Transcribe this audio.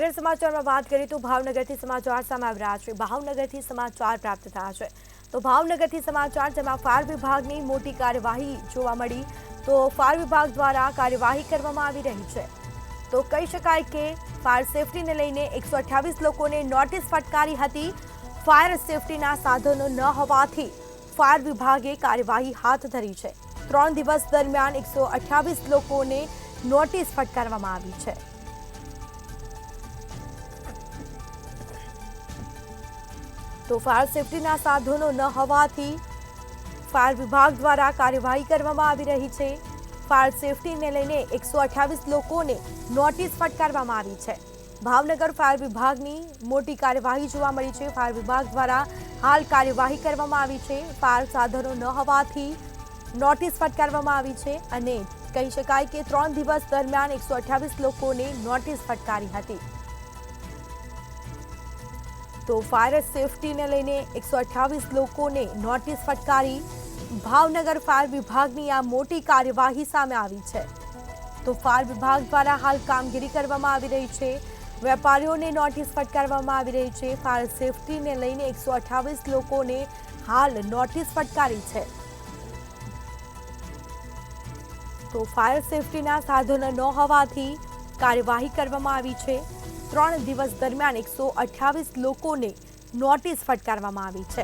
આગળ સમાચારમાં વાત કરીએ તો ભાવનગરથી સમાચાર સામે આવી રહ્યા છે। ભાવનગરથી સમાચાર પ્રાપ્ત થયા છે તો ભાવનગરથી સમાચાર જેમાં ફાયર વિભાગની મોટી કાર્યવાહી જોવા મળી। તો ફાયર વિભાગ દ્વારા કાર્યવાહી કરવામાં આવી રહી છે। તો કહી શકાય કે ફાયર સેફટીને લઈને 128 લોકોને નોટિસ ફટકારી હતી। ફાયર સેફટીના સાધનો ન હોવાથી ફાયર વિભાગે કાર્યવાહી હાથ ધરી છે। 3 દિવસ દરમિયાન 128 લોકોને નોટિસ ફટકારવામાં આવી છે। તો ફાયર સેફટીના સાધનો ન હોવાથી ફાયર વિભાગ દ્વારા કાર્યવાહી કરવામાં આવી રહી છે। ફાયર સેફટીને લઈને 128 લોકોને નોટિસ ફટકારવામાં આવી છે। ભાવનગર ફાયર વિભાગની મોટી કાર્યવાહી જોવા મળી છે। ફાયર વિભાગ દ્વારા હાલ કાર્યવાહી કરવામાં આવી છે। ફાયર સાધનો ન હોવાથી નોટિસ ફટકારવામાં આવી છે અને કહી શકાય કે 3 દિવસ દરમિયાન 128 લોકોને નોટિસ ફટકારી હતી। તો ફાયર સેફટીને લઈને 128 લોકોને નોટિસ ફટકારી ભાવનગર ફાયર વિભાગની આ મોટી કાર્યવાહી સામે આવી છે। તો ફાયર વિભાગ દ્વારા હાલ કામગીરી કરવામાં આવી રહી છે। વેપારીઓને નોટિસ ફટકારવામાં આવી રહી છે। ફાયર સેફટીને લઈને 128 લોકોને હાલ નોટિસ ફટકારી છે। તો ફાયર સેફટીના સાધનો ન હોવાથી કાર્યવાહી કરવામાં આવી છે। 3 દિવસ દરમિયાન 128 લોકોને નોટિસ ફટકારવામાં આવી છે।